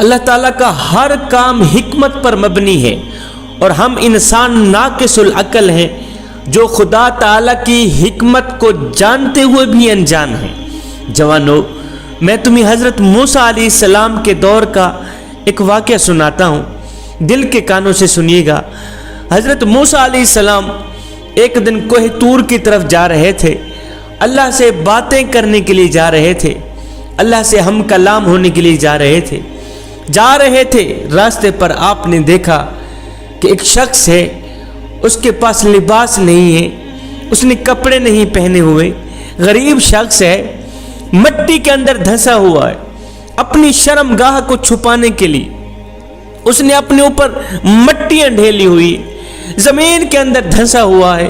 اللہ تعالیٰ کا ہر کام حکمت پر مبنی ہے، اور ہم انسان ناقص العقل ہیں جو خدا تعالیٰ کی حکمت کو جانتے ہوئے بھی انجان ہیں۔ جوانو، میں تمہیں حضرت موسیٰ علیہ السلام کے دور کا ایک واقعہ سناتا ہوں، دل کے کانوں سے سنیے گا۔ حضرت موسیٰ علیہ السلام ایک دن کوہ طور کی طرف جا رہے تھے، اللہ سے باتیں کرنے کے لیے جا رہے تھے، اللہ سے ہم کلام ہونے کے لیے جا رہے تھے۔ راستے پر آپ نے دیکھا کہ ایک شخص ہے، اس کے پاس لباس نہیں ہے، اس نے کپڑے نہیں پہنے ہوئے، غریب شخص ہے، مٹی کے اندر دھنسا ہوا ہے۔ اپنی شرمگاہ کو چھپانے کے لیے اس نے اپنے اوپر مٹیاں ڈھیلی ہوئی، زمین کے اندر دھنسا ہوا ہے۔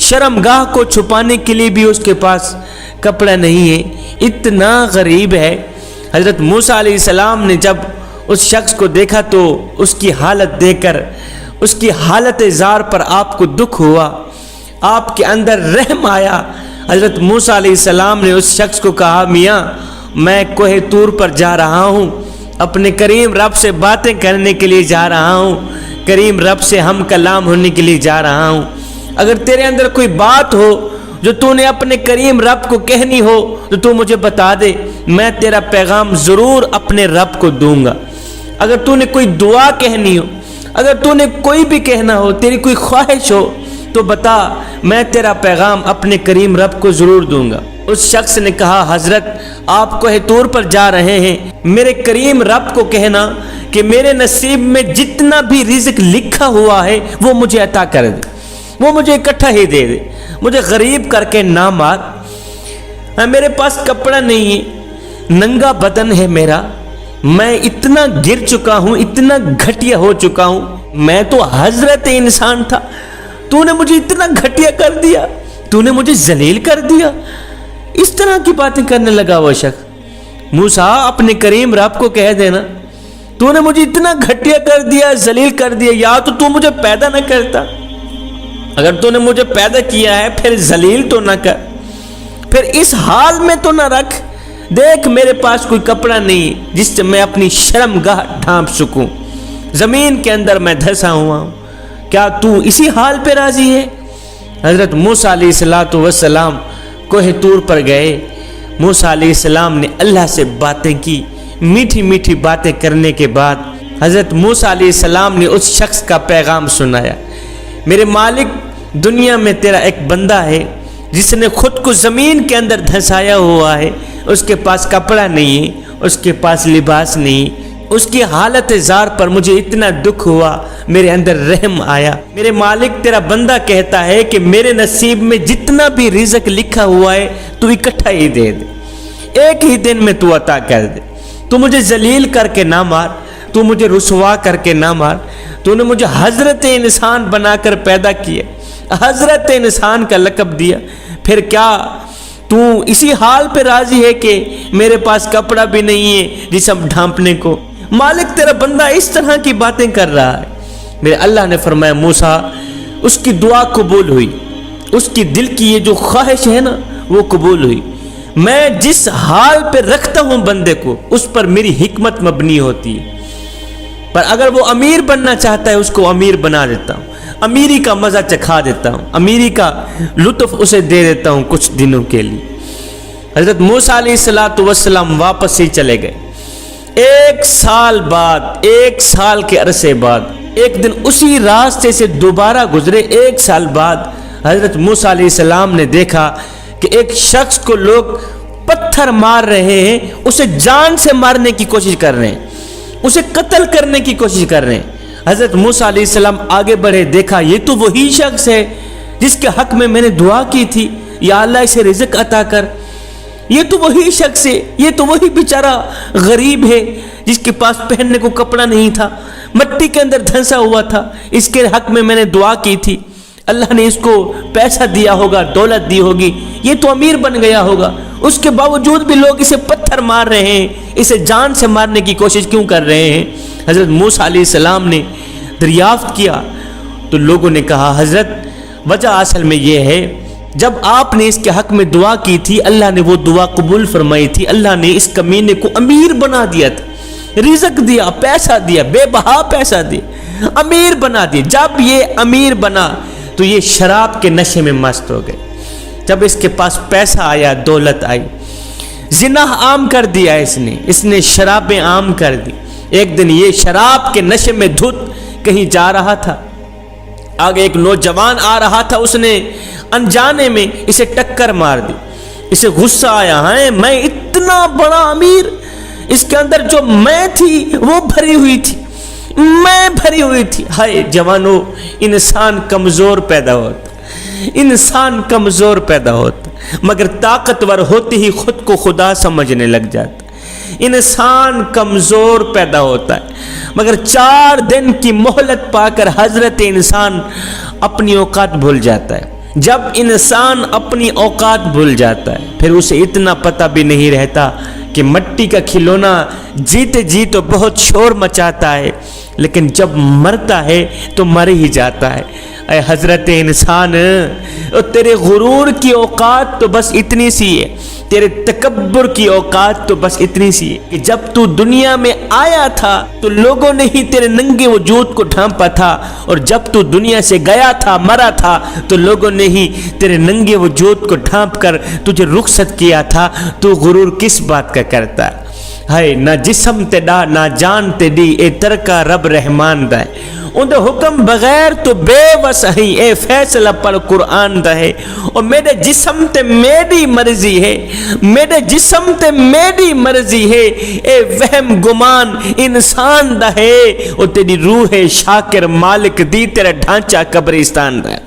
شرمگاہ کو چھپانے کے لیے بھی اس کے پاس کپڑا نہیں ہے، اتنا غریب ہے۔ حضرت موسیٰ علیہ السلام نے جب اس شخص کو دیکھا تو اس کی حالت دیکھ کر، اس کی حالت زار پر آپ کو دکھ ہوا، آپ کے اندر رحم آیا۔ حضرت موسیٰ علیہ السلام نے اس شخص کو کہا، میاں میں کوہ طور پر جا رہا ہوں، اپنے کریم رب سے باتیں کرنے کے لیے جا رہا ہوں، کریم رب سے ہم کلام ہونے کے لیے جا رہا ہوں۔ اگر تیرے اندر کوئی بات ہو جو تو نے اپنے کریم رب کو کہنی ہو تو مجھے بتا دے، میں تیرا پیغام ضرور اپنے رب کو دوں گا۔ اگر تو نے کوئی دعا کہنی ہو، اگر تو نے کوئی بھی کہنا ہو، تیری کوئی خواہش ہو تو بتا، میں تیرا پیغام اپنے کریم رب کو ضرور دوں گا۔ اس شخص نے کہا، حضرت آپ کوہ طور پر جا رہے ہیں، میرے کریم رب کو کہنا کہ میرے نصیب میں جتنا بھی رزق لکھا ہوا ہے وہ مجھے عطا کر دے، وہ مجھے اکٹھا ہی دے دے، مجھے غریب کر کے نہ مار۔ میرے پاس کپڑا نہیں ہے، ننگا بدن ہے میرا، میں اتنا گر چکا ہوں، اتنا گھٹیا ہو چکا ہوں، میں تو حضرت انسان تھا، تو نے مجھے اتنا گھٹیا کر دیا، تو نے مجھے ذلیل کر دیا۔ اس طرح کی باتیں کرنے لگا وہ شخص۔ موسیٰ اپنے کریم رب کو کہہ دینا، تو نے مجھے اتنا گھٹیا کر دیا، ذلیل کر دیا، یا تو مجھے پیدا نہ کرتا، اگر تو نے مجھے پیدا کیا ہے پھر ذلیل تو نہ کر، پھر اس حال میں تو نہ رکھ۔ دیکھ میرے پاس کوئی کپڑا نہیں جس سے میں اپنی شرمگاہ ڈھانپ سکوں، زمین کے اندر میں دھسا ہوا ہوں، کیا تو اسی حال پہ راضی ہے؟ حضرت موسیٰ علیہ السلام کوہ طور پر گئے۔ موسیٰ علیہ السلام نے اللہ سے باتیں کی، میٹھی میٹھی باتیں کرنے کے بعد حضرت موسیٰ علیہ السلام نے اس شخص کا پیغام سنایا، میرے مالک، دنیا میں تیرا ایک بندہ ہے جس نے خود کو زمین کے اندر دھنسایا ہوا ہے، اس کے پاس کپڑا نہیں ہے، اس کے پاس لباس نہیں، اس کی حالت زار پر مجھے اتنا دکھ ہوا، میرے اندر رحم آیا۔ میرے مالک، تیرا بندہ کہتا ہے کہ میرے نصیب میں جتنا بھی رزق لکھا ہوا ہے تو اکٹھا ہی دے دے، ایک ہی دن میں تو عطا کر دے، تو مجھے ذلیل کر کے نہ مار، تو مجھے رسوا کر کے نہ مار، تو نے مجھے حضرت انسان بنا کر پیدا کیا، حضرت انسان کا لقب دیا، پھر کیا تو اسی حال پہ راضی ہے کہ میرے پاس کپڑا بھی نہیں ہے جسم ڈھانپنے کو؟ مالک، تیرا بندہ اس طرح کی باتیں کر رہا ہے۔ میرے اللہ نے فرمایا، موسیٰ، اس کی دعا قبول ہوئی، اس کی دل کی یہ جو خواہش ہے نا وہ قبول ہوئی۔ میں جس حال پہ رکھتا ہوں بندے کو اس پر میری حکمت مبنی ہوتی ہے، پر اگر وہ امیر بننا چاہتا ہے اس کو امیر بنا دیتا ہوں، امیری کا مزہ چکھا دیتا ہوں، امیری کا لطف اسے دے دیتا ہوں کچھ دنوں کے لیے۔ حضرت موسیٰ علیہ السلام واپس ہی چلے گئے۔ ایک سال کے عرصے بعد ایک دن اسی راستے سے دوبارہ گزرے، ایک سال بعد حضرت موسیٰ علیہ السلام نے دیکھا کہ ایک شخص کو لوگ پتھر مار رہے ہیں، اسے جان سے مارنے کی کوشش کر رہے ہیں، اسے قتل کرنے کی کوشش کر رہے ہیں۔ حضرت موسیٰ علیہ السلام آگے بڑھے، دیکھا یہ تو وہی شخص ہے جس کے حق میں میں نے دعا کی تھی، یا اللہ اسے رزق عطا کر۔ یہ تو وہی شخص ہے، یہ تو وہی بیچارہ غریب ہے جس کے پاس پہننے کو کپڑا نہیں تھا، مٹی کے اندر دھنسا ہوا تھا، اس کے حق میں نے دعا کی تھی، اللہ نے اس کو پیسہ دیا ہوگا، دولت دی ہوگی، یہ تو امیر بن گیا ہوگا، اس کے باوجود بھی لوگ اسے پتھر مار رہے ہیں، اسے جان سے مارنے کی کوشش کیوں کر رہے ہیں؟ حضرت موسیٰ علیہ السلام نے دریافت کیا تو لوگوں نے کہا، حضرت وجہ اصل میں یہ ہے، جب آپ نے اس کے حق میں دعا کی تھی اللہ نے وہ دعا قبول فرمائی تھی، اللہ نے اس کمینے کو امیر بنا دیا تھا، رزق دیا، پیسہ دیا، بے بہا پیسہ دیا، امیر بنا دیا۔ جب یہ امیر بنا تو یہ شراب کے نشے میں مست ہو گئے۔ جب اس کے پاس پیسہ آیا، دولت آئی، زنا عام کر دیا اس نے شرابیں عام کر دی۔ ایک دن یہ شراب کے نشے میں دھت کہیں جا رہا تھا، آگے ایک نوجوان آ رہا تھا، اس نے انجانے میں اسے ٹکر مار دی۔ اسے غصہ آیا، ہاں میں اتنا بڑا امیر، اس کے اندر جو میں تھی وہ بھری ہوئی تھی، میں بھری ہوئی تھی۔ ہائے جوانو، انسان کمزور پیدا ہوتا، انسان کمزور پیدا ہوتا، مگر طاقتور ہوتے ہی خود کو خدا سمجھنے لگ جاتا۔ انسان کمزور پیدا ہوتا ہے، مگر 4 دن کی مہلت پا کر حضرت انسان اپنی اوقات بھول جاتا ہے۔ جب انسان اپنی اوقات بھول جاتا ہے، پھر اسے اتنا پتہ بھی نہیں رہتا کہ مٹی کا کھلونا جیتے جی تو بہت شور مچاتا ہے، لیکن جب مرتا ہے تو مر ہی جاتا ہے۔ اے حضرت انسان، تیرے غرور کی اوقات تو بس اتنی سی ہے، تیرے تکبر کی اوقات تو بس اتنی سی ہے کہ جب تو دنیا میں آیا تھا تو لوگوں نے ہی تیرے ننگے وجود کو ڈھانپا تھا، اور جب تو دنیا سے گیا تھا، مرا تھا، تو لوگوں نے ہی تیرے ننگے وجود کو ڈھانپ کر تجھے رخصت کیا تھا۔ تو غرور کس بات کا کرتا ہے؟ ہائے نہ جسم تے ڈا نہ جان تے ڈی، اے ترکا رب رحمان دا ہے، ان حکم بغیر تو بے وس ہی، اے فیصلہ پڑھ قرآن دا ہے۔ اور میرے جسم تے میری مرضی ہے، میرے جسم تے میری مرضی ہے، اے وہم گمان انسان دا ہے، اور تیری روح شاکر مالک دی، تیرا ڈھانچہ قبرستان دا ہے۔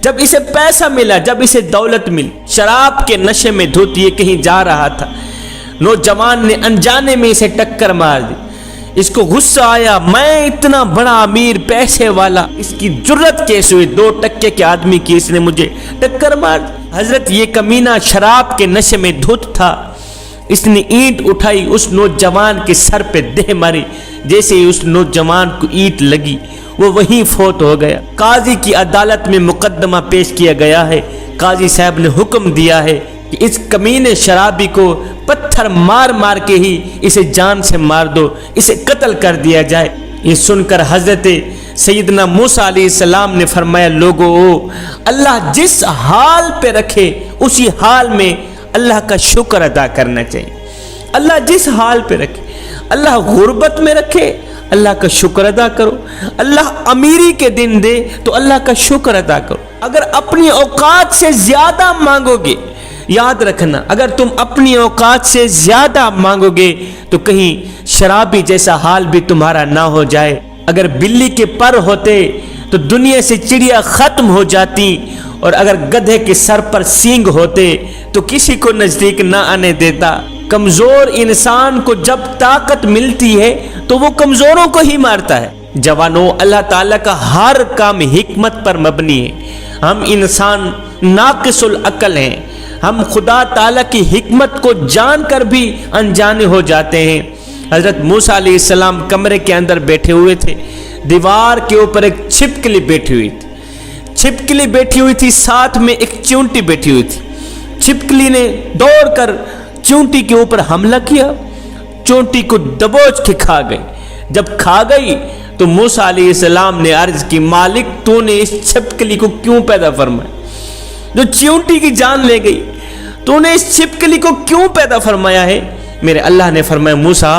جب اسے پیسہ ملا، جب اسے دولت ملی، شراب کے نشے میں دھت یہ کہیں جا رہا تھا، نوجوان نے انجانے میں اسے ٹکر مار دی۔ اس کو غصہ آیا، میں اتنا بڑا امیر، پیسے والا، اس کی جرت کیسے ہوئی؟ 2 ٹکے کے آدمی کی اس نے مجھے ٹکر مار دی۔ حضرت یہ کمینہ شراب کے نشے میں دھت تھا، اس نے اینٹ اٹھائی، اس نوجوان کے سر پہ دہ ماری۔ جیسے ہی اس نوجوان کو اینٹ لگی وہ وہیں فوت ہو گیا۔ قاضی کی عدالت میں مقدمہ پیش کیا گیا ہے، قاضی صاحب نے حکم دیا ہے کہ اس کمینے شرابی کو پتھر مار مار کے ہی اسے جان سے مار دو، اسے قتل کر دیا جائے۔ یہ سن کر حضرت سیدنا موسیٰ علیہ السلام نے فرمایا، لوگو اللہ جس حال پہ رکھے اسی حال میں اللہ کا شکر ادا کرنا چاہیے۔ اللہ جس حال پہ رکھے، اللہ غربت میں رکھے، اللہ کا شکر ادا کرو۔ اللہ امیری کے دن دے تو اللہ کا شکر ادا کرو۔ اگر اپنی اوقات سے زیادہ مانگو گے، یاد رکھنا، اگر تم اپنی اوقات سے زیادہ مانگو گے تو کہیں شرابی جیسا حال بھی تمہارا نہ ہو جائے۔ اگر بلی کے پر ہوتے تو دنیا سے چڑیا ختم ہو جاتی، اور اگر گدھے کے سر پر سینگ ہوتے تو کسی کو نزدیک نہ آنے دیتا۔ کمزور انسان کو جب طاقت ملتی ہے تو وہ کمزوروں کو ہی مارتا ہے۔ جوانوں، اللہ تعالیٰ کا ہر کام حکمت پر مبنی ہے۔ ہم انسان ناقص العقل ہیں، ہم خدا تعالیٰ کی حکمت کو جان کر بھی انجانے ہو جاتے ہیں۔ حضرت موسیٰ علیہ السلام کمرے کے اندر بیٹھے ہوئے تھے، دیوار کے اوپر ایک چھپکلی بیٹھی ہوئی تھی، چھپکلی بیٹھی ہوئی تھی، ساتھ میں ایک چونٹی بیٹھی ہوئی تھی۔ چھپکلی نے دوڑ کر چونٹی کے اوپر حملہ کیا، چونٹی کو دبوچ کے کھا گئی۔ جب کھا گئی تو موسیٰ علیہ السلام نے عرض کی، مالک تو نے اس چھپکلی کو کیوں پیدا فرمایا؟ جو چونٹی کی جان لے گئی، تو نے اس چھپکلی کو کیوں پیدا فرمایا ہے؟ میرے اللہ نے فرمایا، موسیٰ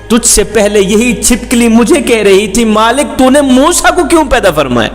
تجھ سے پہلے یہی چھپکلی مجھے کہہ رہی تھی، مالک تو نے موسیٰ کو کیوں پیدا فرمایا؟